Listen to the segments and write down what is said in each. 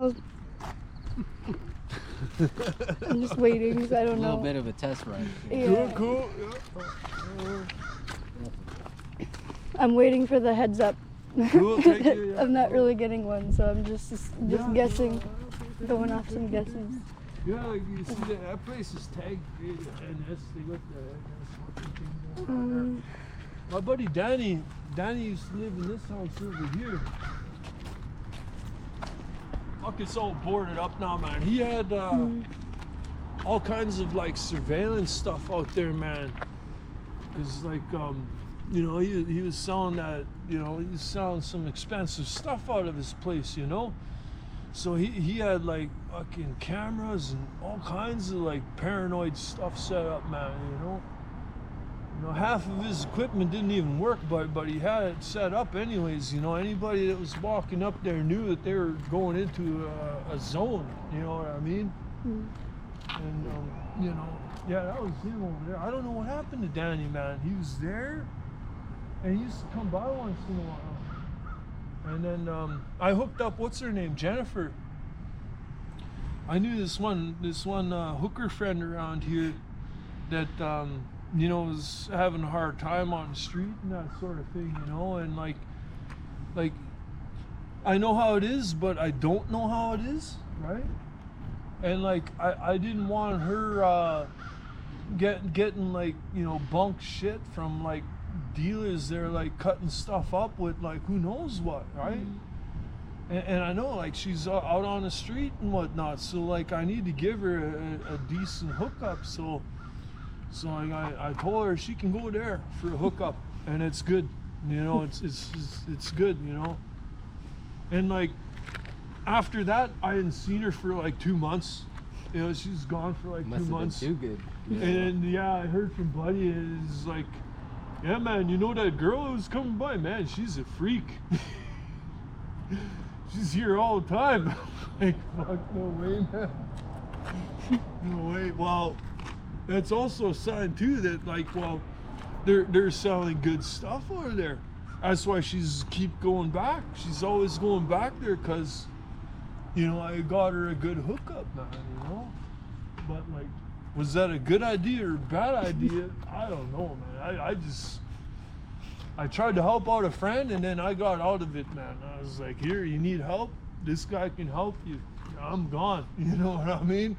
I'm just waiting because I don't know. A little bit of a test run. Yeah. Cool. I'm waiting for the heads up. Cool, thank you, yeah. I'm not really getting one, so I'm just guessing, going off some guesses. Yeah, like you see that place is tagged NS. They got the NS thing going on there. My buddy Danny used to live in this house over here. Fuck, it's all boarded up now, man. He had all kinds of like surveillance stuff out there, man. Cause like you know, he was selling that, you know, he was selling some expensive stuff out of his place, you know. So he had like fucking cameras and all kinds of like paranoid stuff set up, man, you know. You know, half of his equipment didn't even work, but he had it set up anyways, you know. Anybody that was walking up there knew that they were going into a zone, you know what I mean? And, you know, yeah, that was him over there. I don't know what happened to Danny, man. He was there, and he used to come by once in a while. And then I hooked up, what's her name, Jennifer. I knew this one hooker friend around here that, you know, was having a hard time on the street and that sort of thing, you know, and like I know how it is, but I don't know how it is, right? And like I didn't want her getting like, you know, bunk shit from like dealers. They're like cutting stuff up with like who knows what, right? And I know like she's out on the street and whatnot, so like I need to give her a decent hookup. So I told her she can go there for a hookup, and it's good, you know. It's good, you know. And like after that, I hadn't seen her for like 2 months. You know, she's gone for like Must 2 have months. been too good. And then, yeah, I heard from Buddy, is like, yeah, man, you know that girl who was coming by, man, she's a freak. She's here all the time. Like, fuck, no way, man. No way. Well, that's also a sign too that like, well, they're selling good stuff over there. That's why she's keep going back. She's always going back there because, you know, I got her a good hookup, man, you know. But like, was that a good idea or a bad idea? I don't know, man. I tried to help out a friend, and then I got out of it, man. I was like, here, you need help? This guy can help you. I'm gone. You know what I mean?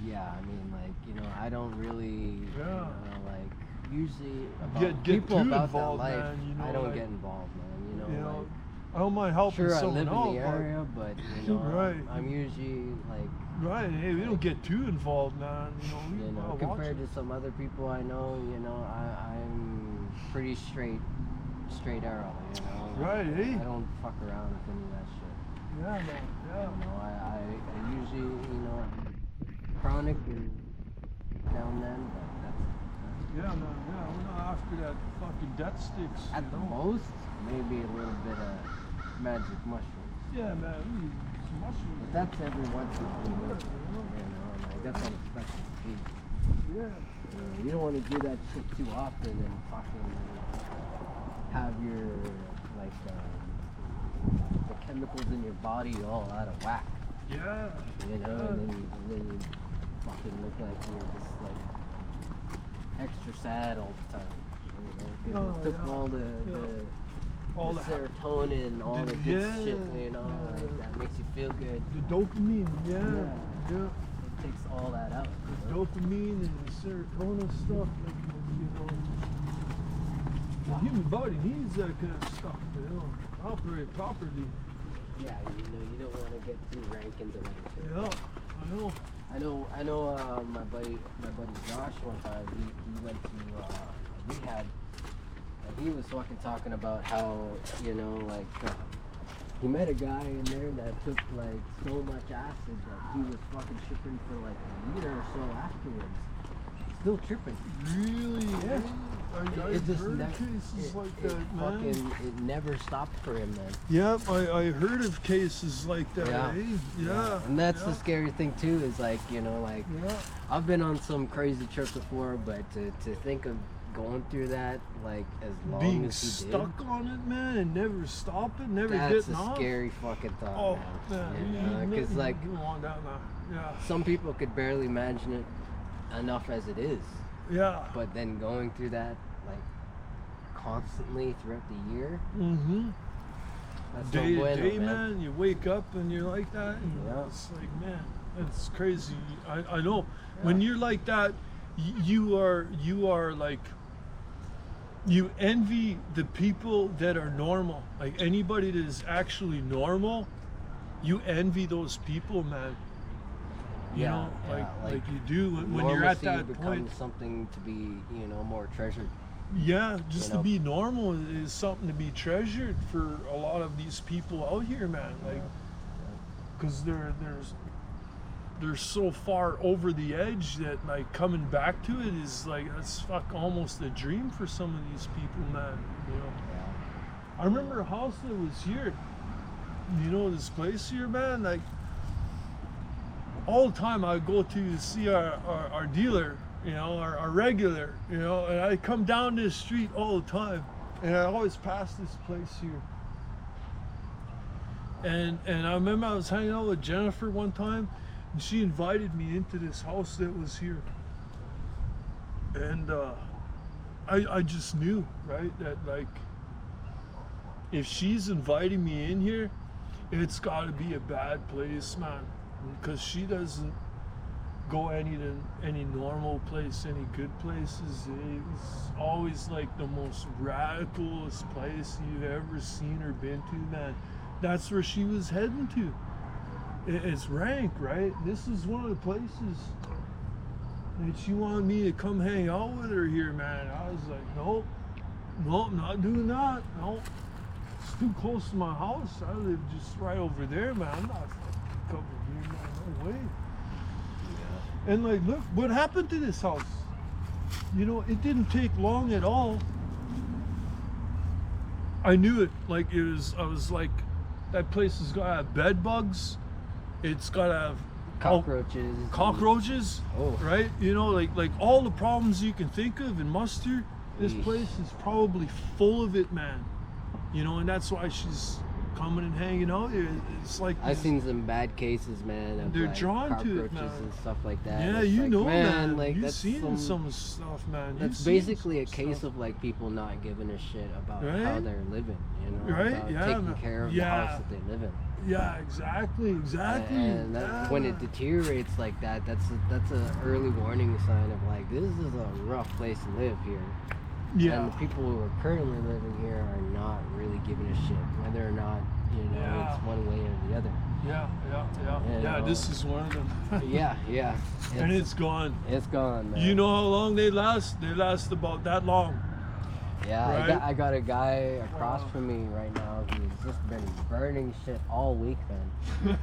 Yeah, I mean, like, you know, I don't really, you know, like, usually Get people too about involved, that life, man, you know, I don't like, get involved, man, you know, like, I don't mind helping sure, I someone live out, in the area, but, you know, right. I'm usually, like, right, hey, we don't get too involved, man, you know, compared to some other people I know, you know, I'm pretty straight arrow, you know. Right, hey. I don't fuck around with any of that shit. Yeah, man, yeah. You know, I usually, you know, chronic and now and then, but that's Yeah, man, yeah, we're not after that fucking death sticks. at you the know? most, maybe a little bit of magic mushrooms. Yeah, man, we need some mushrooms. But that's every once in a blue moon, you know, like that's unexpected to be. Yeah. You don't want to do that shit too often and fucking have your, like, the chemicals in your body all out of whack. Yeah. You know, and then you fucking look like you're just like extra sad all the time. You know, 'cause it took all the serotonin, all the good shit, you know, like, that makes you feel good. The dopamine, yeah. It takes all that out. The dopamine and the serotonin stuff, like, you know. The human body needs that kind of stuff, you know, to operate properly. Yeah, you know, you don't want to get too rank into that shit. Yeah, I know. I know. My buddy Josh one time he went to rehab, and he was fucking talking about how, you know, like he met a guy in there that took like so much acid that he was fucking tripping for like a year or so afterwards. Still tripping. Really? Yeah. I just heard cases like that, man. It never stopped for him, man. Yep, I heard of cases like that. Yeah. Eh? Yeah. And that's the scary thing too, is like, you know, like Yeah. I've been on some crazy trip before, but to think of going through that like as long Being as he stuck on it, man, and never stopping, never did, that's getting a off. scary fucking thought. Oh, man. Because like you want that, man. Yeah. some people could barely imagine it enough as it is, Yeah. but then going through that like constantly throughout the year, Mm-hmm. that's Day no to bueno, day, man. You wake up and you're like that. And Yeah. It's like, man, that's crazy. I know. When you're like that, you are like, you envy the people that are normal. Like anybody that is actually normal, you envy those people, man. You Yeah, know, yeah, like you do when you're at Normalcy that becomes point. something to be, you know, more treasured. Yeah, just you to know. be normal is something to be treasured for a lot of these people out here, man. Like, because they're so far over the edge that like coming back to it is like that's almost a dream for some of these people, man. You know. I remember a house that was here. You know, this place here, man. Like all the time, I go to see our dealer. You know, our regular. You know, and I come down this street all the time, and I always pass this place here. And I remember I was hanging out with Jennifer one time, and she invited me into this house that was here. And I just knew, right, that like if she's inviting me in here, it's got to be a bad place, man, because she doesn't go any normal place, any good places. It's always like the most radicalest place you've ever seen or been to, man. That's where she was heading to. It's rank, right? This is one of the places that she wanted me to come hang out with her here, man. I was like, nope, not doing that. Nope, it's too close to my house. I live just right over there, man. I'm not coming here, man. No way. Yeah. And like, look, what happened to this house? You know, it didn't take long at all. I knew it. Like it was. I was like, that place has got to have bed bugs. It's got to have cockroaches, Oh. right? You know, like all the problems you can think of in Muster. This Yeesh. place is probably full of it, man. You know, and that's why she's coming and hanging out here. It's like I've seen some bad cases, man. Of They're like drawn to it, cockroaches man. and stuff like that. yeah, It's you like, know, man. man. Like You've that's seen some stuff, man. That's You've seen basically a some case stuff. of like people not giving a shit about Right? how they're living, you know, Right? about Yeah, taking man. care of the Yeah. house that they live in. Yeah, exactly. And that, when it deteriorates like that, that's an early warning sign of like this is a rough place to live here. yeah. And the people who are currently living here are not really giving a shit whether or not, you know, Yeah. it's one way or the other. Yeah. You Yeah, know. this is one of them. Yeah. And it's gone. It's gone, man. You know how long they last? They last about that long. Yeah, right? I got a guy across Wow. from me right now who's just been burning shit all week, man.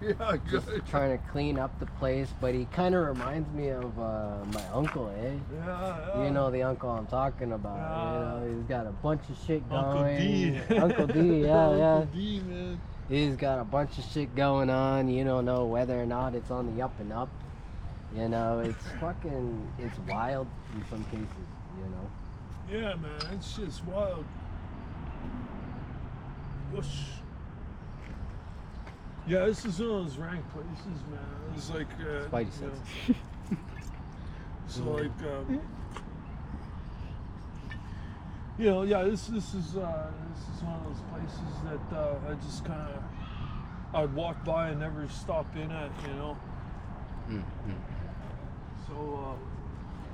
Yeah, Just good. trying to clean up the place, but he kind of reminds me of my uncle, eh? Yeah. You know the uncle I'm talking about. Yeah. You know, he's got a bunch of shit going. Uncle D. Uncle D, yeah. Uncle D, man. He's got a bunch of shit going on. You don't know whether or not it's on the up and up. You know, it's wild in some cases, you know. Yeah, man, it's just wild. Whoosh. Yeah, this is one of those rank places, man. It's like, Spidey you sense. know, so like, you know, yeah, this is one of those places that I just kind of I'd walk by and never stop in at, you know. Mm-hmm. So.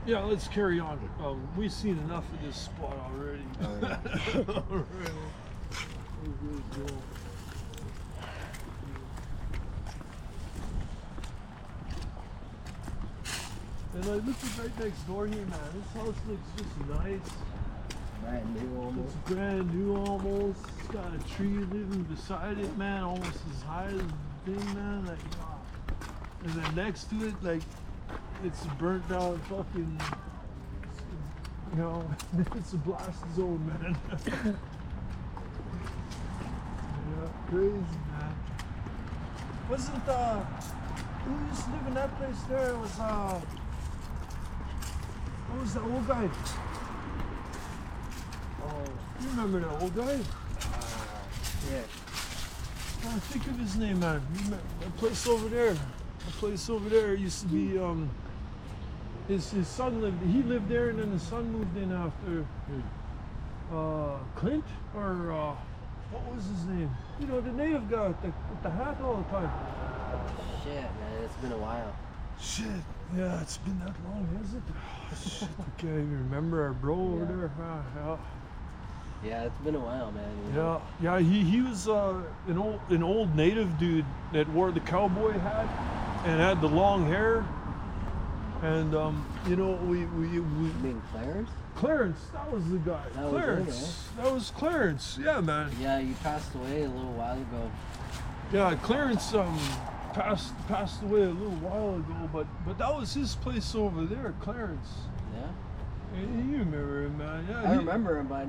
Yeah, let's carry on. We've seen enough of this spot already. Oh, yeah. Already. We're good to go. And like, look at right next door here, man. This house looks just nice. Brand new almost. It's brand new almost. It's got a tree living beside it, man, almost as high as the thing, man. Like, wow. And then next to it, like, it's a burnt down fucking, you know, it's a blast zone, man. Yeah, crazy, man. Wasn't, who used to live in that place there? It was, what was the old guy? You remember that old guy? Yeah. I think of his name, man. That place over there. The place over there used to be his son lived. He lived there, and then his son moved in after. Clint or what was his name? You know, the native guy with the hat all the time. Shit, man, it's been a while. Shit, yeah, it's been that long, has it? Oh, shit, I can't even remember our bro over there. Yeah. Yeah, it's been a while, man. You know? Yeah. He was an old native dude that wore the cowboy hat and had the long hair. And you know, we You mean Clarence? Clarence, that was the guy. That was Clarence, him, that was Clarence. Yeah, man. Yeah, you passed away a little while ago. Yeah, Clarence passed away a little while ago, but that was his place over there, Clarence. Yeah. You remember him, man? Yeah. I remember him, but I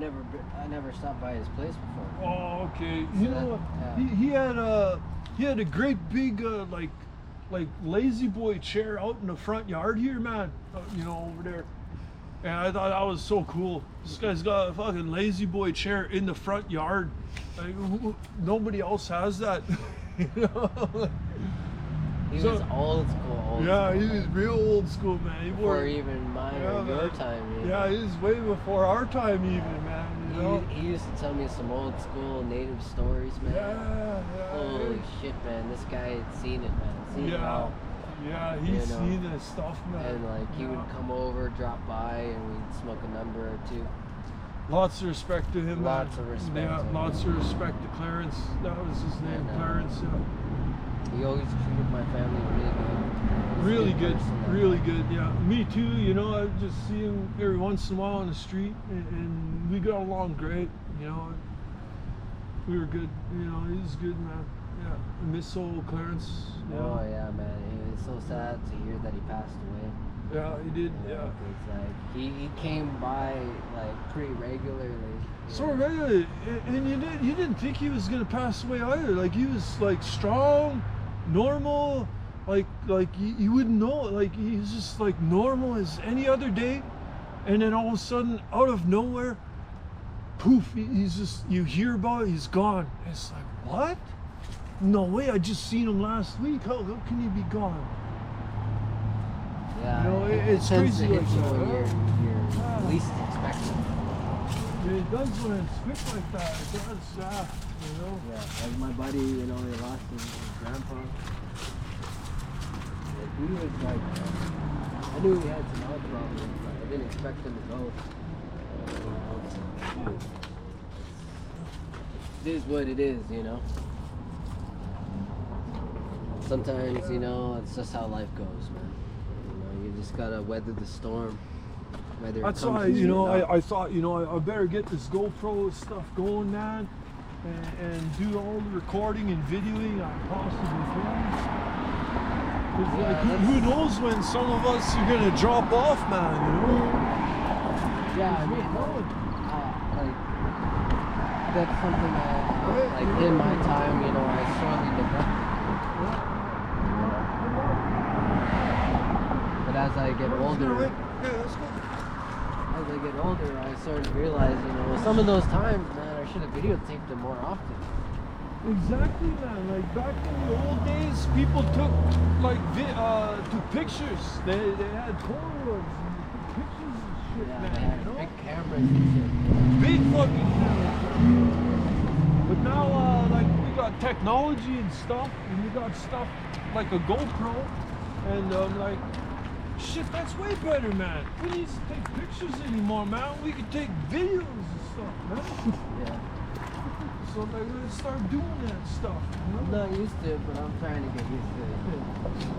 never stopped by his place before. Oh, okay. So You know what? yeah. He had a great big like lazy boy chair out in the front yard here, man. You know, over there. And I thought that was so cool. This guy's got a fucking lazy boy chair in the front yard. Like, nobody else has that. You know? He was old school. Yeah, he was real old school, man. He Before even mine or your man. time. You know? Yeah, he was way before our time even, man. You know? He used to tell me some old school native stories, man. Yeah. Holy shit, man. This guy had seen it, man. Seen it all. Yeah, he's You know? seen this stuff, man. And like he would come over, drop by, and we'd smoke a number or two. Lots of respect to him, Lots man. of respect Yeah, to him. lots of respect to Clarence. That was his name, And, Clarence. Yeah. He always treated my family really good. He's a Really good, person, man. really good. Yeah, me too. You know, I just see him every once in a while on the street, and we got along great. You know, we were good. You know, he was good, man. Yeah, I miss old Clarence. Yeah. Oh yeah, man. It was so sad to hear that he passed away. Yeah, he did. You know, Yeah. 'cause, like he came by like pretty regularly. So really, and you didn't think he was gonna pass away either. Like he was like strong, normal, like you wouldn't know. Like he was just like normal as any other day, and then all of a sudden, out of nowhere, poof! He's just, you hear about it, he's gone. It's like, what? No way! I just seen him last week. How can he be gone? Yeah, You know, it's tends to crazy hit like you that, when huh? you're least expecting. It does when it's quick like that. It does, you know. Yeah, like my buddy, you know, he lost his grandpa. Like, he was like, I knew he had some health problems, but I didn't expect him to go. It is what it is, you know. Sometimes, you know, it's just how life goes, man. You know, you just gotta weather the storm. Whether That's it comes why, to you know, or not. I thought, you know, I better get this GoPro stuff going, man, and do all the recording and videoing I possibly can. 'Cause, Yeah, like, that's- who knows when some of us are gonna drop off, man, you know? Yeah, I mean, like, that's something that, like, in my time, you know, I sorely neglected. But as I get older, as I get older, I started to realize, you know, some of those times, man, I should have videotaped them more often. Exactly, man. Like back in the old days, people took took pictures. They had Polaroids and they took pictures and shit, Yeah, man. they had You know? big cameras and shit. Big fucking cameras. But now, like, we got technology and stuff, and we got stuff like a GoPro, and like, shit, that's way better, man. We need to take pictures anymore, man. We can take videos and stuff, man. Yeah. So like, let's start doing that stuff. You I'm know? not used to it, but I'm trying to get used to it.